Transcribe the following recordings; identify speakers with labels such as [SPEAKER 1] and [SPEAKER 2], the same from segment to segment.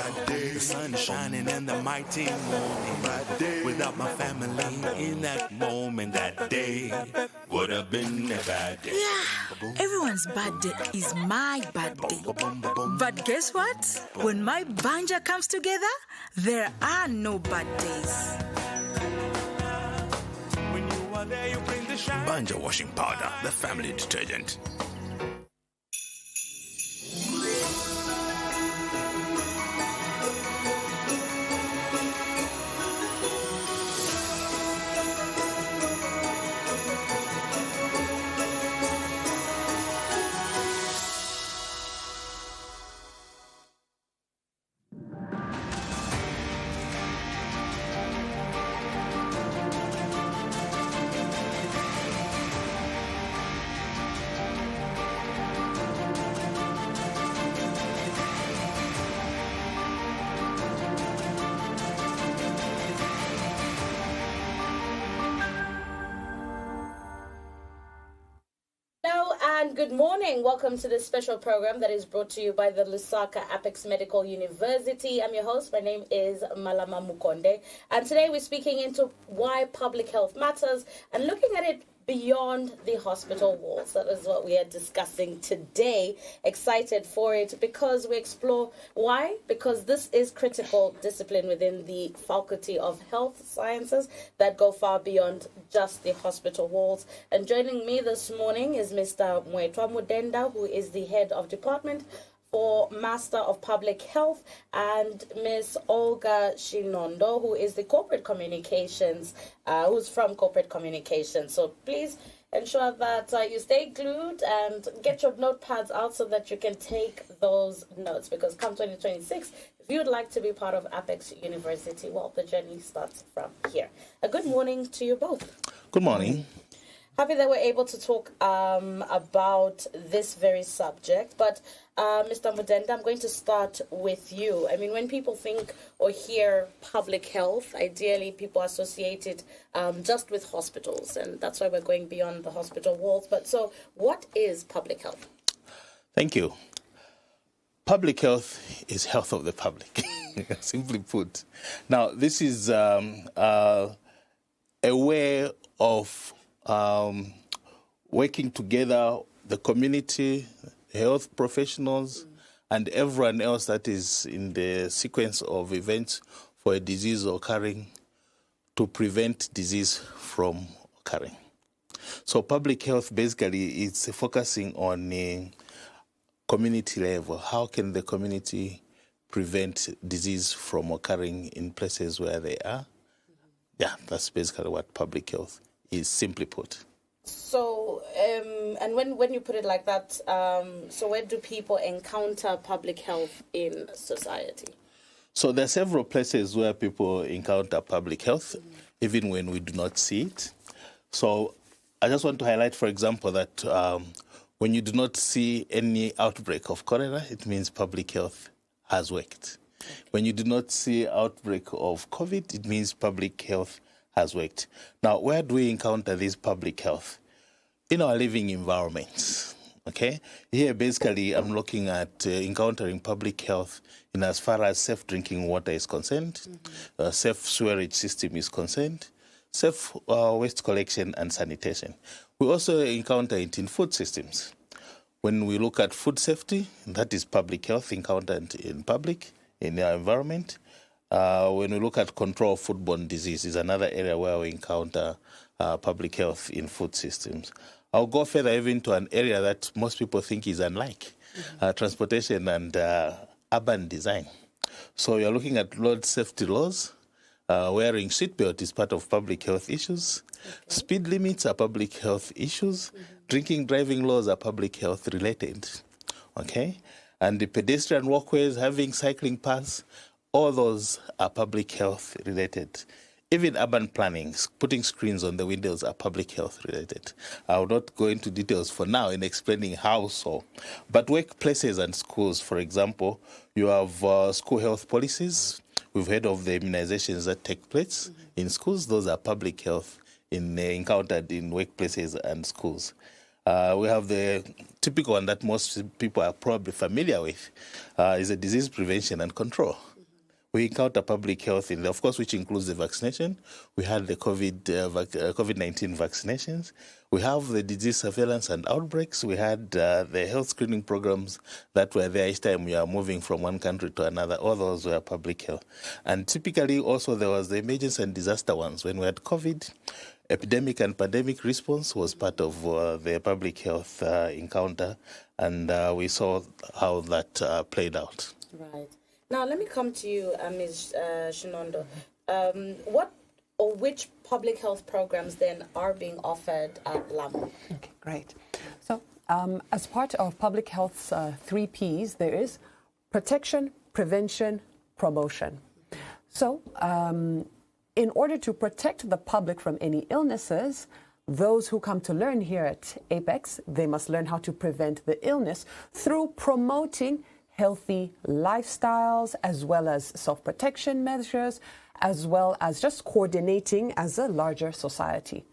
[SPEAKER 1] bad day. The sun shining in the mighty morning. Bad day. Without my family in that moment, that day would have been a bad day.
[SPEAKER 2] Yeah, everyone's bad day is my bad day. But guess what? When my banja comes together, there are no bad days.
[SPEAKER 1] When you are there, you bring the shine. Banja washing powder, the family detergent.
[SPEAKER 3] Good morning. Welcome to this special program that is brought to you by the Lusaka Apex Medical University. I'm your host. My name is Malama Mukonde. And today we're speaking into why public health matters and looking at it beyond the hospital walls. That is what we are discussing today. Excited for it because we explore why. Because this is critical discipline within the Faculty of Health Sciences that go far beyond just the hospital walls. And joining me this morning is Mr. Mweetwa Mudenda, who is the head of department for Master of Public Health, and Miss Olga Shinondo, who is the corporate communications, who's from corporate communications. So please ensure that you stay glued and get your notepads out so that you can take those notes, because come 2026, if you would like to be part of Apex University, well, the journey starts from here. A good morning to you both.
[SPEAKER 4] Good morning.
[SPEAKER 3] Happy that we're able to talk about this very subject. But Mr. Mudenda, I'm going to start with you. I mean, when people think or hear public health, ideally people associate it just with hospitals. And that's why we're going beyond the hospital walls. But so what is public health?
[SPEAKER 4] Thank you. Public health is health of the public, simply put. Now, this is a way of working together, the community, health professionals, and everyone else that is in the sequence of events for a disease occurring to prevent disease from occurring. So public health basically is focusing on a community level. How can the community prevent disease from occurring in places where they are? Yeah, that's basically what public health is, simply put.
[SPEAKER 3] So, and when you put it like that, so where do people encounter public health in society?
[SPEAKER 4] So there are several places where people encounter public health, even when we do not see it. So I just want to highlight, for example, that when you do not see any outbreak of cholera, it means public health has worked. Okay. When you do not see outbreak of COVID, it means public health has worked. Now, where do we encounter this public health? In our living environments, okay? Here, basically, I'm looking at encountering public health in as far as safe drinking water is concerned, safe sewerage system is concerned, safe waste collection and sanitation. We also encounter it in food systems. When we look at food safety, that is public health encountered in public, in our environment. When we look at control of foodborne disease is another area where we encounter public health in food systems. I'll go further even to an area that most people think is unlike, transportation and urban design. So you're looking at road safety laws. Wearing seatbelt is part of public health issues. Okay. Speed limits are public health issues. Drinking driving laws are public health related. Okay? And the pedestrian walkways, having cycling paths, all those are public health related. Even urban planning, putting screens on the windows are public health related. I will not go into details for now in explaining how so. But workplaces and schools, for example, you have school health policies. We've heard of the immunizations that take place in schools. Those are public health encountered in workplaces and schools. We have the typical one that most people are probably familiar with, is a disease prevention and control. we encounter public health in there, of course, which includes the vaccination. We had the COVID-19 vaccinations. We have the disease surveillance and outbreaks. We had the health screening programs that were there each time we are moving from one country to another. All those were public health. And typically also there was the emergency and disaster ones. When we had COVID, epidemic and pandemic response was part of the public health encounter, and we saw how that played out.
[SPEAKER 3] Right. Now, let me come to you, Ms. Shinondo. What or which public health programs then are being offered at LAMU?
[SPEAKER 5] Okay, great. So, as part of public health's 3 Ps, there is protection, prevention, promotion. So, in order to protect the public from any illnesses, those who come to learn here at Apex, they must learn how to prevent the illness through promoting healthy lifestyles, as well as self-protection measures, as well as just coordinating as a larger society.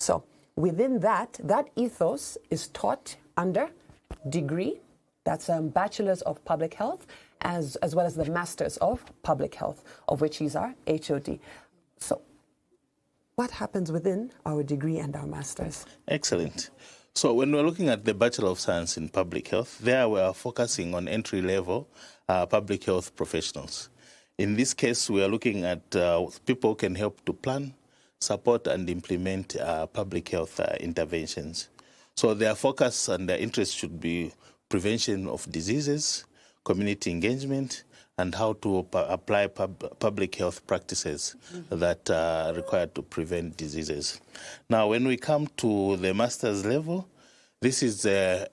[SPEAKER 5] So within that ethos is taught under degree, that's a Bachelor's of Public Health, as well as the Masters of Public Health, of which these are HOD. So what happens within our degree and our Masters?
[SPEAKER 4] Excellent. So when we're looking at the Bachelor of Science in Public Health, there we are focusing on entry-level public health professionals. In this case, we are looking at people who can help to plan, support, and implement public health interventions. So their focus and their interest should be prevention of diseases, community engagement, and how to apply public health practices that are required to prevent diseases. Now, when we come to the master's level, this is at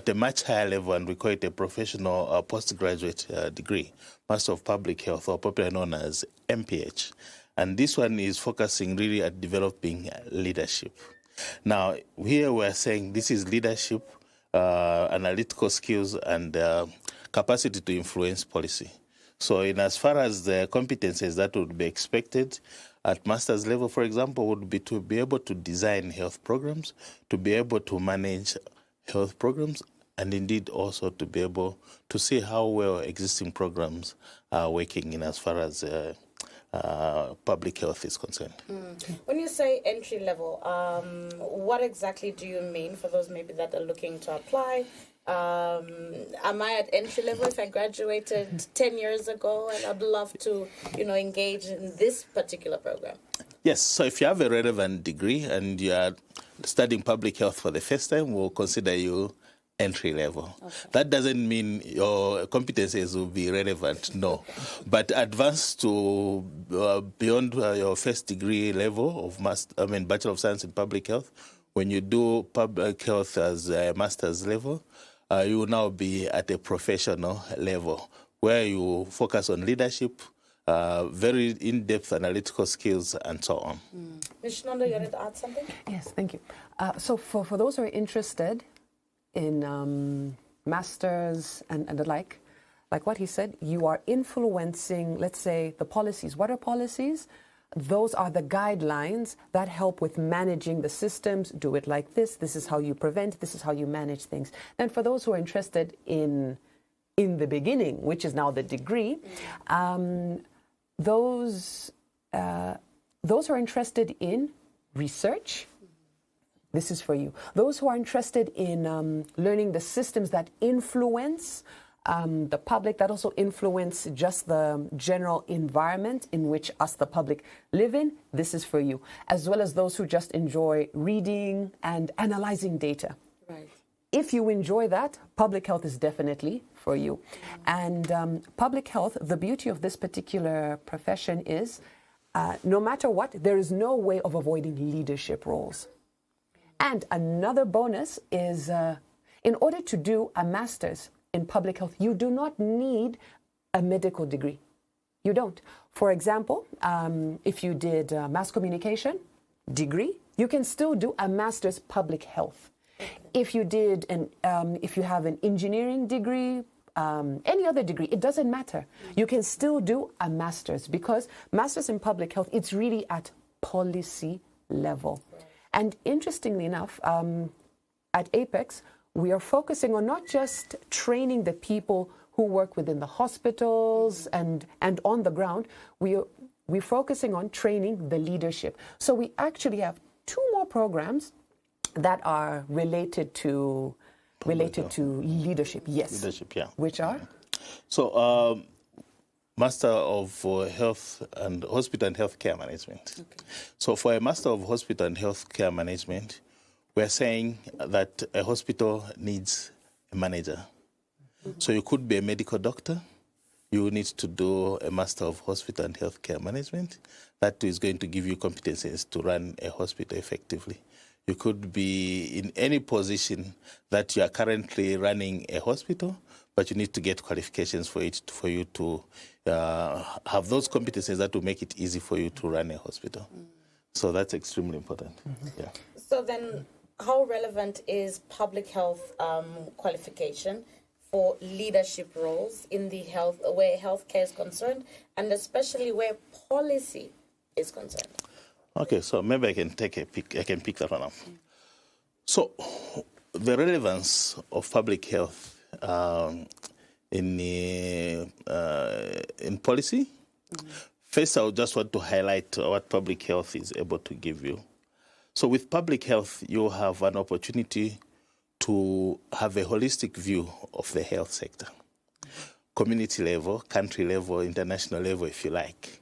[SPEAKER 4] a much higher level, and we call it a professional postgraduate degree, Master of Public Health, or popularly known as MPH. And this one is focusing really at developing leadership. Now, here we're saying this is leadership, analytical skills, and capacity to influence policy. So in as far as the competencies that would be expected at master's level, for example, would be to be able to design health programs, to be able to manage health programs, and indeed also to be able to see how well existing programs are working in as far as public health is concerned.
[SPEAKER 3] When you say entry level, what exactly do you mean for those maybe that are looking to apply? Am I at entry level if I graduated 10 years ago and I'd love to, engage in this particular program?
[SPEAKER 4] Yes, so if you have a relevant degree and you are studying public health for the first time, we'll consider you entry level. Okay. That doesn't mean your competencies will be relevant, no. But advanced to beyond your first degree level of Bachelor of Science in Public Health, when you do public health as a master's level, you will now be at a professional level where you focus on leadership, very in-depth analytical skills, and so on.
[SPEAKER 3] Ms. Shinondo, you wanted to add something?
[SPEAKER 5] Yes, thank you. So for those who are interested in masters and the like what he said, you are influencing, let's say, the policies. What are policies? Those are the guidelines that help with managing the systems. Do it like this. This is how you prevent. This is how you manage things. And for those who are interested in the beginning, which is now the degree, those who are interested in research, this is for you. Those who are interested in learning the systems that influence the public, that also influence just the general environment in which us, the public, live in, this is for you. As well as those who just enjoy reading and analyzing data.
[SPEAKER 3] Right.
[SPEAKER 5] If you enjoy that, public health is definitely for you. And public health, the beauty of this particular profession is, no matter what, there is no way of avoiding leadership roles. And another bonus is, in order to do a master's in public health, you do not need a medical degree. You don't. For example, if you did mass communication degree, you can still do a master's public health. If you did if you have an engineering degree, any other degree, it doesn't matter. You can still do a master's, because master's in public health, it's really at policy level. And interestingly enough, at Apex, we are focusing on not just training the people who work within the hospitals and on the ground, we're focusing on training the leadership. So we actually have 2 more programs that are related to leadership. Yes.
[SPEAKER 4] Leadership, yeah.
[SPEAKER 5] Which are?
[SPEAKER 4] So, Master of Health and Hospital and Healthcare Management. Okay. So for a Master of Hospital and Healthcare Management, we're saying that a hospital needs a manager. Mm-hmm. So you could be a medical doctor. You need to do a Master of Hospital and Healthcare Management. That is going to give you competencies to run a hospital effectively. You could be in any position that you are currently running a hospital, but you need to get qualifications for you to have those competencies that will make it easy for you to run a hospital. So that's extremely important. Mm-hmm. Yeah.
[SPEAKER 3] So then, how relevant is public health qualification for leadership roles in the where healthcare is concerned, and especially where policy is concerned?
[SPEAKER 4] Okay, so maybe I can pick that one up. So the relevance of public health in policy. Mm-hmm. First, I would just want to highlight what public health is able to give you. So with public health, you have an opportunity to have a holistic view of the health sector. Community level, country level, international level, if you like.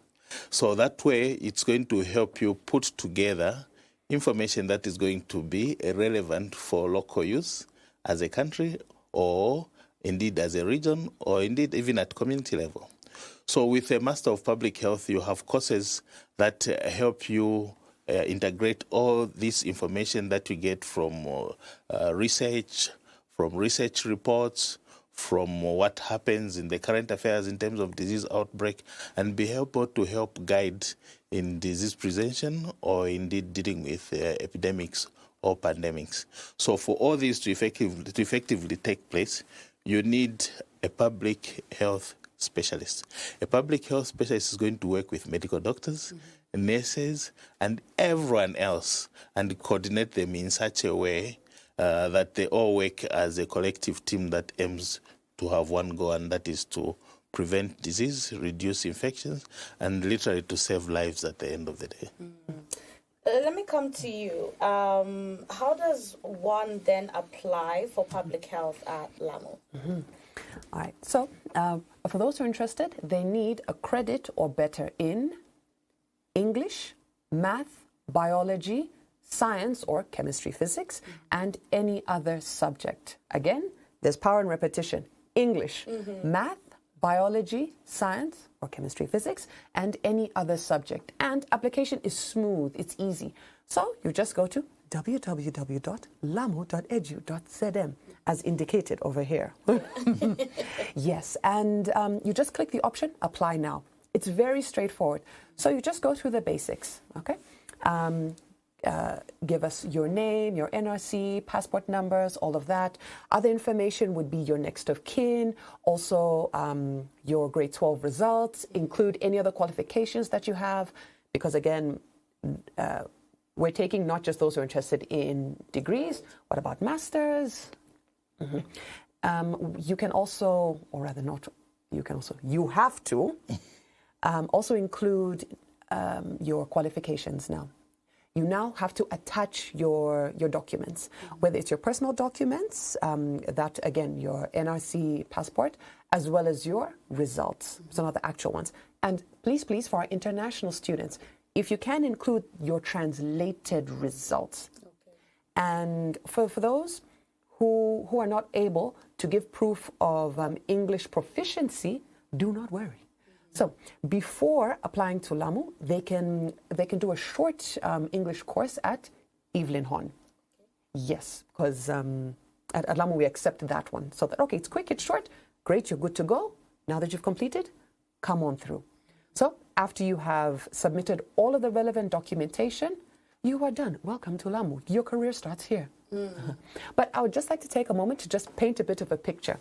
[SPEAKER 4] So that way, it's going to help you put together information that is going to be relevant for local use as a country, or indeed as a region, or indeed even at community level. So with a Master of Public Health, you have courses that help you integrate all this information that you get from research reports, from what happens in the current affairs in terms of disease outbreak, and be able to help guide in disease prevention or indeed dealing with epidemics or pandemics. So for all this to effectively take place, you need a public health specialist. A public health specialist is going to work with medical doctors, nurses, and everyone else, and coordinate them in such a way that they all work as a collective team that aims to have one goal, and that is to prevent disease, reduce infections, and literally to save lives at the end of the day.
[SPEAKER 3] Let me come to you. How does one then apply for public health at LAMU?
[SPEAKER 5] Mm-hmm. All right. So for those who are interested, they need a credit or better in English, math, biology, science or chemistry, physics, and any other subject. Again, there's power in repetition. English, math, biology, science or chemistry, physics, and any other subject. And application is smooth, it's easy. So you just go to www.lamu.edu.zm as indicated over here. Yes, and you just click the option, apply now. It's very straightforward. So you just go through the basics, okay? Give us your name, your NRC, passport numbers, all of that. Other information would be your next of kin, also your grade 12 results, include any other qualifications that you have, because again, we're taking not just those who are interested in degrees. What about masters? You can also, or rather not, you have to also include your qualifications now. You now have to attach your documents, whether it's your personal documents, that again, your NRC passport, as well as your results, so not the actual ones. And please, for our international students, if you can include your translated results. Okay. And for those who are not able to give proof of English proficiency, do not worry. So before applying to LAMU, they can do a short English course at Evelyn Hon. Yes, because at LAMU we accept that one. So that, okay, it's quick, it's short, great, you're good to go. Now that you've completed, come on through. So after you have submitted all of the relevant documentation, you are done. Welcome to LAMU. Your career starts here. But I would just like to take a moment to just paint a bit of a picture.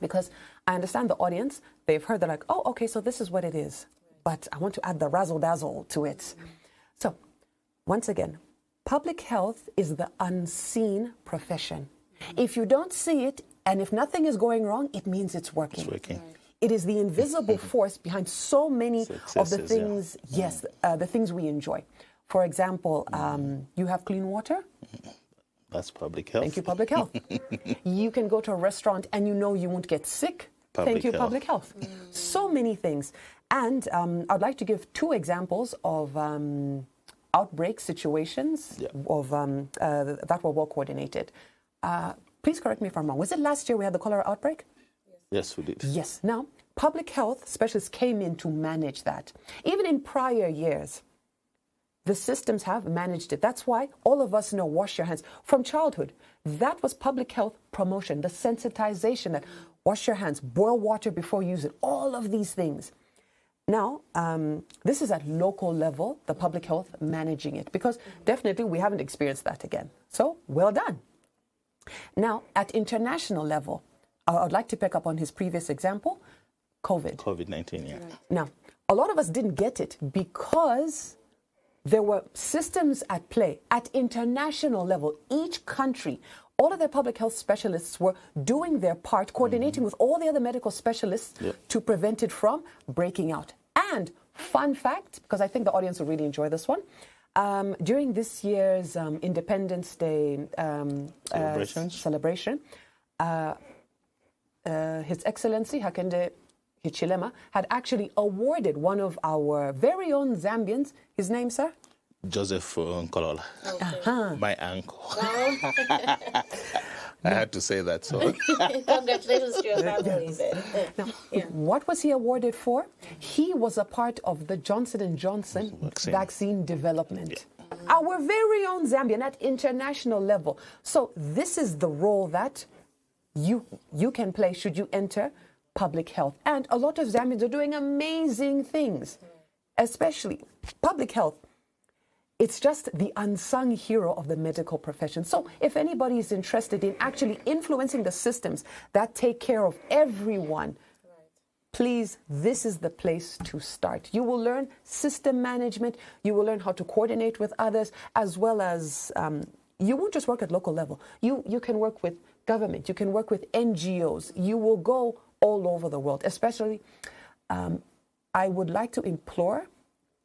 [SPEAKER 5] Because I understand the audience, they've heard, they're like, oh, okay, so this is what it is. But I want to add the razzle-dazzle to it. So, once again, public health is the unseen profession. If you don't see it And if nothing is going wrong, it means it's working.
[SPEAKER 4] It's working.
[SPEAKER 5] It is the invisible force behind so many of the
[SPEAKER 4] Successes,
[SPEAKER 5] things, the things we enjoy. For example, you have clean water.
[SPEAKER 4] That's public health.
[SPEAKER 5] Thank you, public health. You can go to a restaurant and you know you won't get sick. Thank you, public health. So many things. And I'd like to give 2 examples of outbreak situations of that were well coordinated. Please correct me if I'm wrong. Was it last year we had the cholera outbreak?
[SPEAKER 4] Yes, we did.
[SPEAKER 5] Yes. Now, public health specialists came in to manage that. Even in prior years, the systems have managed it. That's why all of us know wash your hands from childhood. That was public health promotion, the sensitization that wash your hands, boil water before you use it, all of these things. Now, this is at local level, the public health managing it, because definitely we haven't experienced that again. So, well done. Now, at international level, I'd like to pick up on his previous example,
[SPEAKER 4] COVID-19, yeah.
[SPEAKER 5] Now, a lot of us didn't get it because there were systems at play at international level. Each country, all of their public health specialists were doing their part, coordinating with all the other medical specialists to prevent it from breaking out. And fun fact, because I think the audience will really enjoy this one, during this year's Independence Day celebration, His Excellency Hakainde Hichilema had actually awarded one of our very own Zambians, his name, sir?
[SPEAKER 4] Joseph Nkolola, my uncle. I had to say that. So,
[SPEAKER 3] Congratulations to your family.
[SPEAKER 5] Now, what was he awarded for? He was a part of the Johnson & Johnson vaccine development. Our very own Zambian at international level. So this is the role that you can play should you enter public health. And a lot of Zambians are doing amazing things, especially public health. It's just the unsung hero of the medical profession. So if anybody is interested in actually influencing the systems that take care of everyone, please, this is the place to start. You will learn system management. You will learn how to coordinate with others, as well as you won't just work at local level. You can work with government. You can work with NGOs. You will go all over the world. Especially, I would like to implore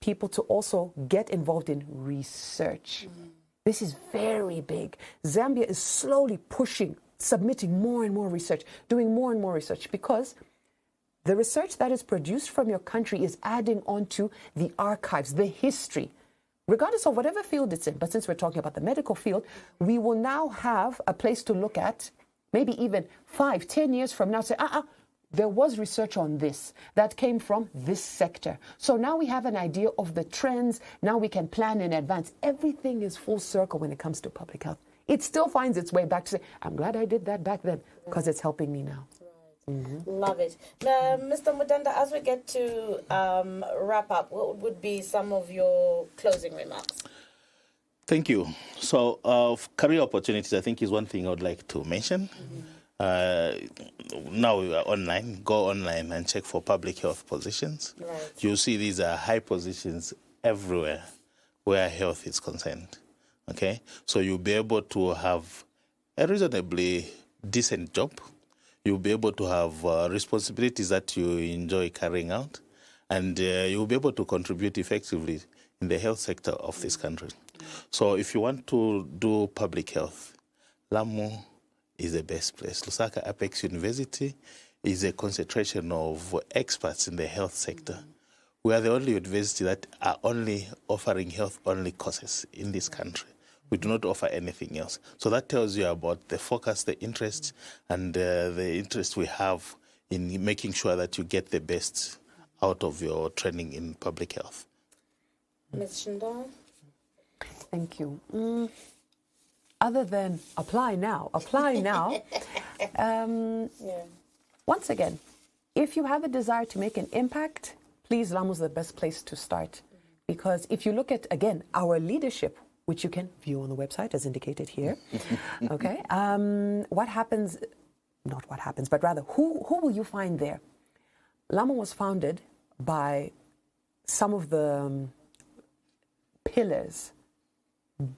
[SPEAKER 5] people to also get involved in research. This is very big. Zambia is slowly pushing, submitting more and more research, doing more and more research, because the research that is produced from your country is adding on to the archives, the history, regardless of whatever field it's in. But since we're talking about the medical field, we will now have a place to look at, maybe even 5-10 years from now, say, there was research on this that came from this sector. So now we have an idea of the trends. Now we can plan in advance. Everything is full circle when it comes to public health. It still finds its way back to say, I'm glad I did that back then because it's helping me now.
[SPEAKER 3] Love it. Mr. Mudenda, as we get to wrap up, what would be some of your closing remarks?
[SPEAKER 4] Thank you. So career opportunities, I think, is one thing I would like to mention. Now we are online. Go online and check for public health positions.
[SPEAKER 3] Right.
[SPEAKER 4] You'll see these are high positions everywhere where health is concerned. Okay? So you'll be able to have a reasonably decent job. You'll be able to have responsibilities that you enjoy carrying out. And you'll be able to contribute effectively in the health sector of this country. So if you want to do public health, LAMU is the best place. Lusaka Apex University is a concentration of experts in the health sector. We are the only university that are only offering health-only courses in this country. We do not offer anything else. So that tells you about the focus, the interest, and the interest we have in making sure that you get the best out of your training in public health.
[SPEAKER 3] Ms. Shinondo?
[SPEAKER 5] Thank you. Other than apply now. Once again, if you have a desire to make an impact, please, LAMU is the best place to start. Because if you look at, again, our leadership, which you can view on the website as indicated here, okay, what happens, not what happens, but rather who will you find there? LAMU was founded by some of the pillars,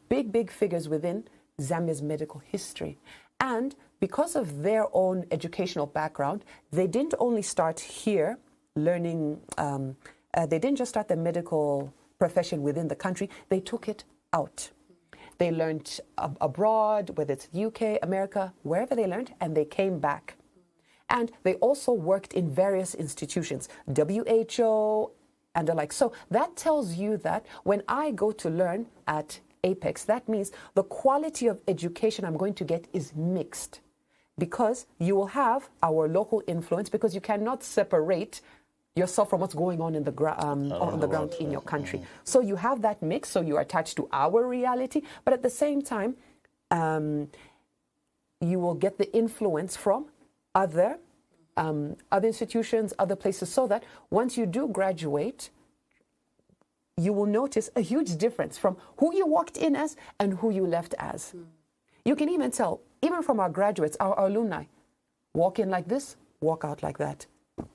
[SPEAKER 5] big figures within Zambia's medical history. And because of their own educational background, they didn't only start here learning, they didn't just start the medical profession within the country, they took it out. They learned abroad, whether it's UK, America, wherever they learned, and they came back. And they also worked in various institutions, WHO and the like. So that tells you that when I go to learn at Apex, that means the quality of education I'm going to get is mixed, because you will have our local influence, because you cannot separate yourself from what's going on in the on the ground in your country. So you have that mix, so you are attached to our reality, but at the same time, you will get the influence from other institutions, other places, so that once you do graduate, you will notice a huge difference from who you walked in as and who you left as. You can even tell, even from our graduates, our alumni, walk in like this, walk out like that.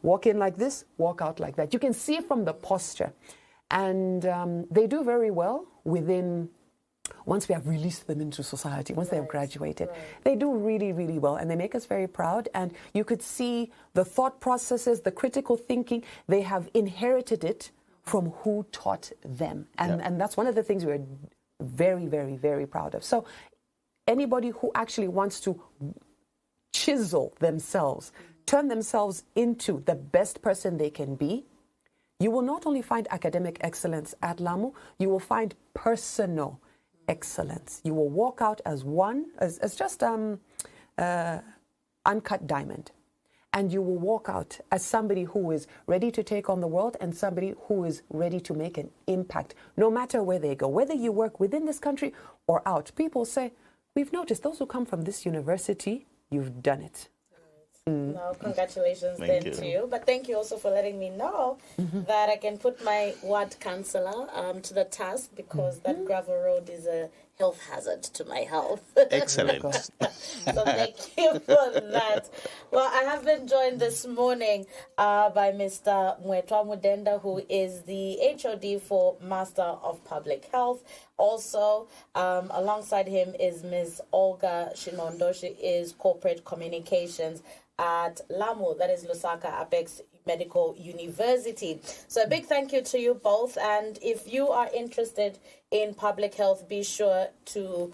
[SPEAKER 5] Walk in like this, walk out like that. You can see from the posture. And they do very well within, once we have released them into society, once they have graduated. They do really, really well, and they make us very proud. And you could see the thought processes, the critical thinking, they have inherited it from who taught them. And that's one of the things we're very, very, very proud of. So anybody who actually wants to chisel themselves, turn themselves into the best person they can be, you will not only find academic excellence at LAMU, you will find personal excellence. You will walk out as one, as just uncut diamond. And you will walk out as somebody who is ready to take on the world and somebody who is ready to make an impact, no matter where they go. Whether you work within this country or out, people say, we've noticed those who come from this university, you've done it.
[SPEAKER 3] No, congratulations to you. But thank you also for letting me know that I can put my ward councillor to the task, because that gravel road is a health hazard to my health.
[SPEAKER 4] Excellent.
[SPEAKER 3] So thank you for that. Well, I have been joined this morning by Mr. Mweetwa Mudenda, who is the HOD for Master of Public Health. Also, alongside him is Ms. Olga Shinondo. She is Corporate Communications at LAMU, that is Lusaka Apex Medical University. So a big thank you to you both. And if you are interested in public health, be sure to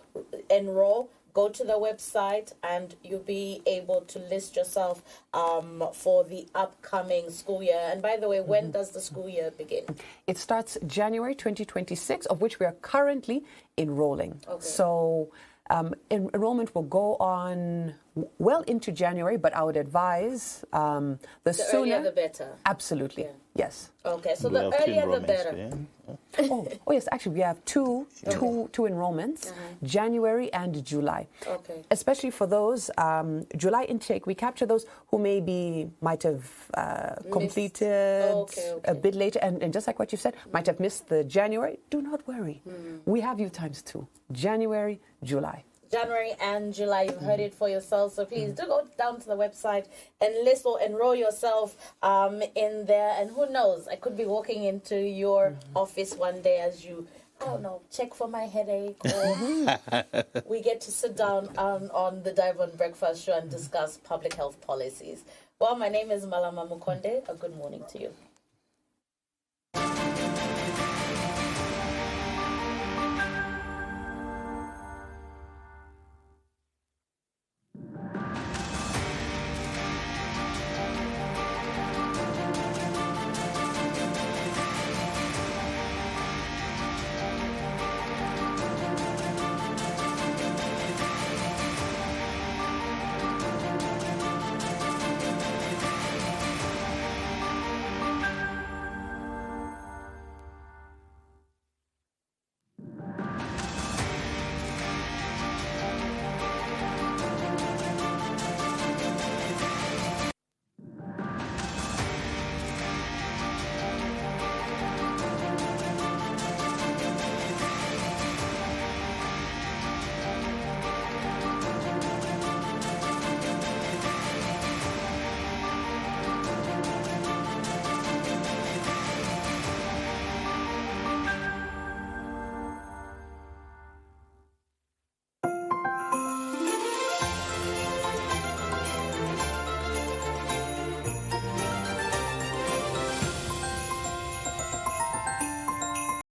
[SPEAKER 3] enroll. Go to the website and you'll be able to list yourself for the upcoming school year. And by the way, when does the school year begin?
[SPEAKER 5] It starts January 2026, of which we are currently enrolling.
[SPEAKER 3] Okay.
[SPEAKER 5] So enrollment will go on well into January, but I would advise the sooner,
[SPEAKER 3] earlier the better.
[SPEAKER 5] Absolutely, yes.
[SPEAKER 3] Okay, so the earlier the better.
[SPEAKER 5] Oh yes, actually we have two enrollments, January and July.
[SPEAKER 3] Okay.
[SPEAKER 5] Especially for those July intake, we capture those who might have completed a bit later, and just like what you said, might have missed the January. Do not worry, we have you times two, January, July.
[SPEAKER 3] January and July, you've heard it for yourself. So please do go down to the website and list or enroll yourself in there. And who knows, I could be walking into your office one day as you, I don't know, check for my headache, or we get to sit down on the Dive on Breakfast show and discuss public health policies. Well, my name is Malama Mukonde. A good morning to you.